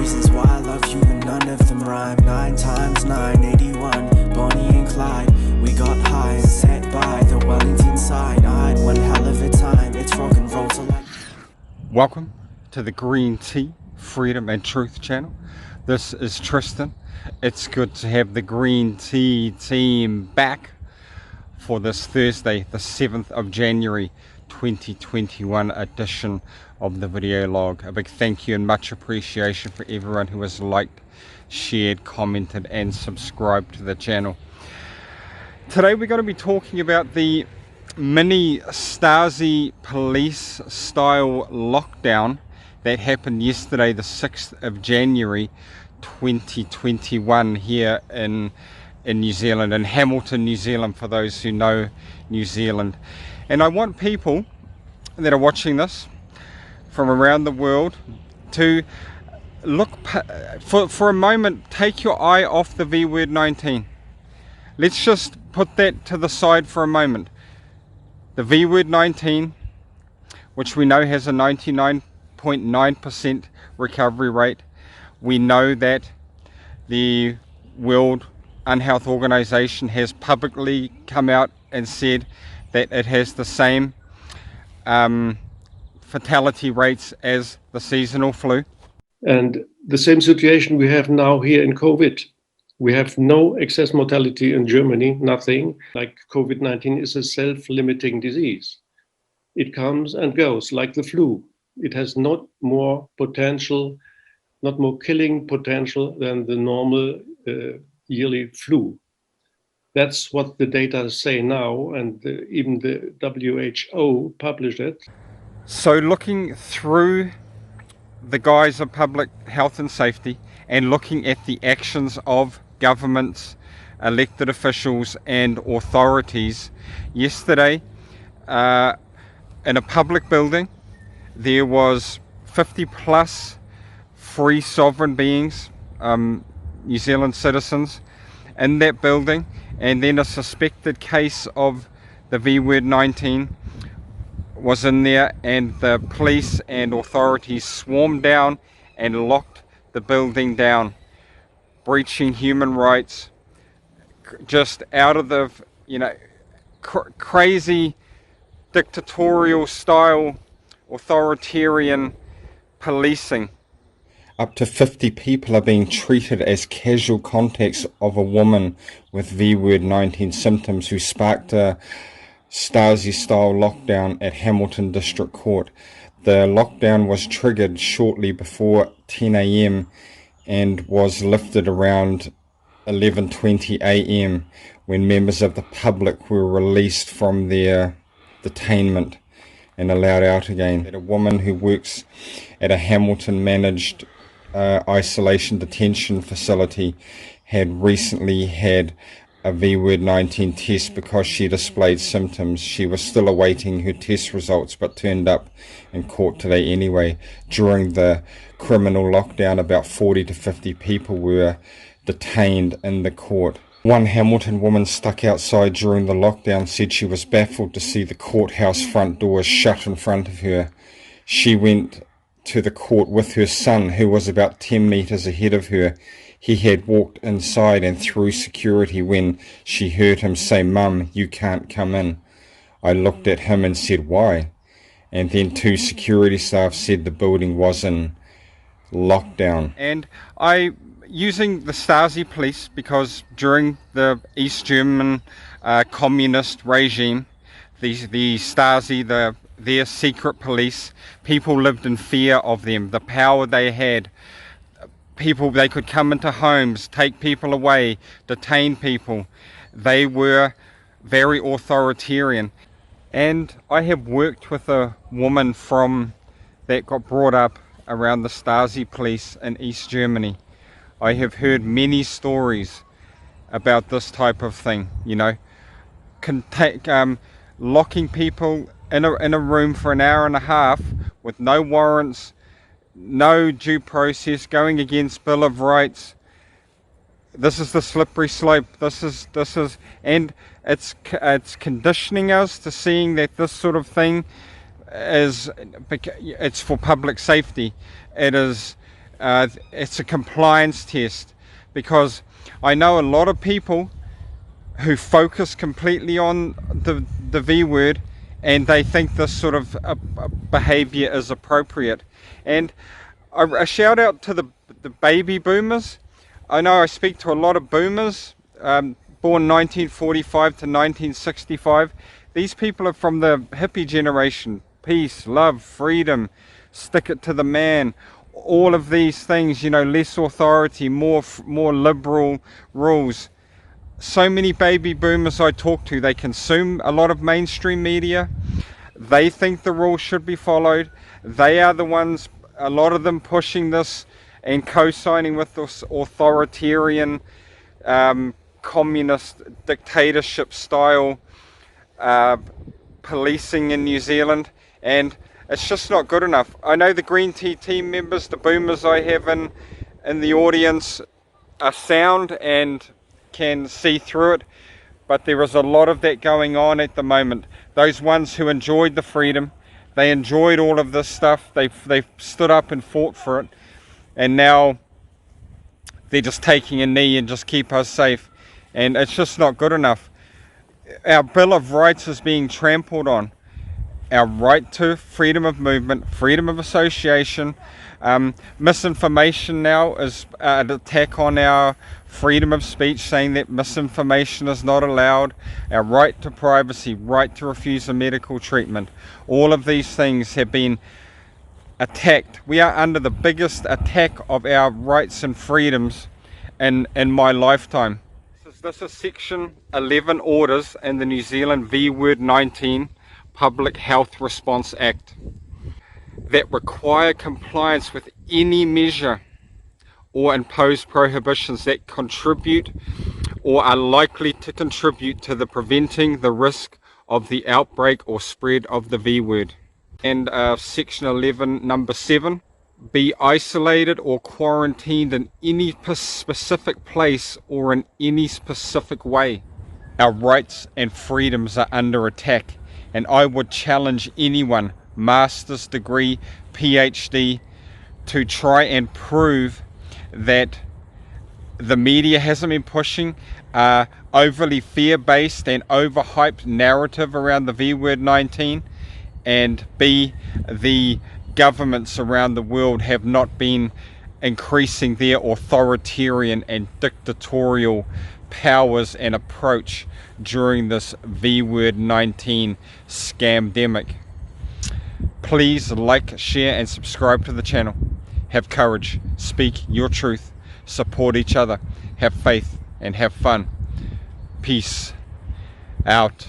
reasons why I love you, but none of them rhyme. 9 times 9, 81. Bonnie and Clyde. We got high and sat by the Wellington sign. I had one hell of a time. It's rock and roll till I... Welcome to the Green Tea, Freedom and Truth channel. This is Tristan. It's good to have the Green Tea team back for this Thursday, the 7th of January 2021 edition of the video log. A big thank you and much appreciation for everyone who has liked, shared, commented and subscribed to the channel. Today we're going to be talking about the mini Stasi police style lockdown that happened yesterday, the 6th of January 2021 here in New Zealand, in Hamilton, New Zealand, for those who know New Zealand. And I want people that are watching this from around the world to look for a moment, take your eye off the V word 19. Let's just put that to the side for a moment. The V word 19, which we know has a 99.9% recovery rate. We know that the World Health Organization has publicly come out and said that it has the same fatality rates as the seasonal flu. And the same situation we have now here in COVID. We have no excess mortality in Germany, nothing. Like COVID-19 is a self-limiting disease. It comes and goes like the flu. It has not more potential, not more killing potential than the normal yearly flu. That's what the data say now, and even the WHO published it. So looking through the guise of public health and safety and looking at the actions of governments, elected officials and authorities, yesterday in a public building there was 50 plus free sovereign beings, New Zealand citizens in that building, and then a suspected case of the V word 19 was in there, and the police and authorities swarmed down and locked the building down, breaching human rights, just out of the crazy dictatorial style authoritarian policing. Up to 50 people are being treated as casual contacts of a woman with V word 19 symptoms who sparked a Stasi-style lockdown at Hamilton District Court. The lockdown was triggered shortly before 10 a.m. and was lifted around 11:20 a.m. when members of the public were released from their detainment and allowed out again. A woman who works at a Hamilton-managed isolation detention facility had recently had a V word 19 test because she displayed symptoms. She was still awaiting her test results but turned up in court today anyway. During the criminal lockdown, about 40 to 50 people were detained in the court. One Hamilton woman stuck outside during the lockdown said she was baffled to see the courthouse front doors shut in front of her. She went to the court with her son, who was about 10 meters ahead of her. He had walked inside and through security when she heard him say, "Mum, you can't come in." I looked at him and said, "Why?" And then 2 security staff said the building was in lockdown. And using the Stasi police, because during the East German communist regime, the Stasi, their secret police, people lived in fear of them, the power they had. People, they could come into homes, take people away, detain people. They were very authoritarian. And I have worked with a woman that got brought up around the Stasi police in East Germany. I have heard many stories about this type of thing, locking people in a room for an hour and a half with no warrants, no due process, going against Bill of Rights. This is the slippery slope. This is, and it's conditioning us to seeing that this sort of thing it's for public safety. It is It's a compliance test, because I know a lot of people who focus completely on the V word, and they think this sort of behavior is appropriate. And a shout out to the baby boomers. I know I speak to a lot of boomers, born 1945 to 1965. These people are from the hippie generation. Peace, love, freedom, stick it to the man. All of these things, you know, less authority, more liberal rules. So many baby boomers I talk to, they consume a lot of mainstream media. They think the rules should be followed. They are the ones, a lot of them, pushing this and co-signing with this authoritarian, communist dictatorship style policing in New Zealand, and it's just not good enough. I know the Green Tea team members, the boomers I have in the audience, are sound and can see through it, but there is a lot of that going on at the moment. Those ones who enjoyed the freedom, they enjoyed all of this stuff, they've stood up and fought for it, and now they're just taking a knee and just keep us safe, and it's just not good enough. Our Bill of Rights is being trampled on. Our right to freedom of movement, freedom of association. Misinformation now is an attack on our freedom of speech, saying that misinformation is not allowed. Our right to privacy, right to refuse a medical treatment. All of these things have been attacked. We are under the biggest attack of our rights and freedoms in my lifetime. This is Section 11 orders in the New Zealand V Word 19 Public Health Response Act that require compliance with any measure or impose prohibitions that contribute or are likely to contribute to the preventing the risk of the outbreak or spread of the V word. And Section 11 number 7, be isolated or quarantined in any specific place or in any specific way. Our rights and freedoms are under attack, and I would challenge anyone, master's degree, PhD, to try and prove that the media hasn't been pushing overly fear-based and overhyped narrative around the V word 19, and B, the governments around the world have not been increasing their authoritarian and dictatorial powers and approach during this V word 19 scamdemic. Please like, share and subscribe to the channel. Have courage, speak your truth, support each other, have faith and have fun. Peace out.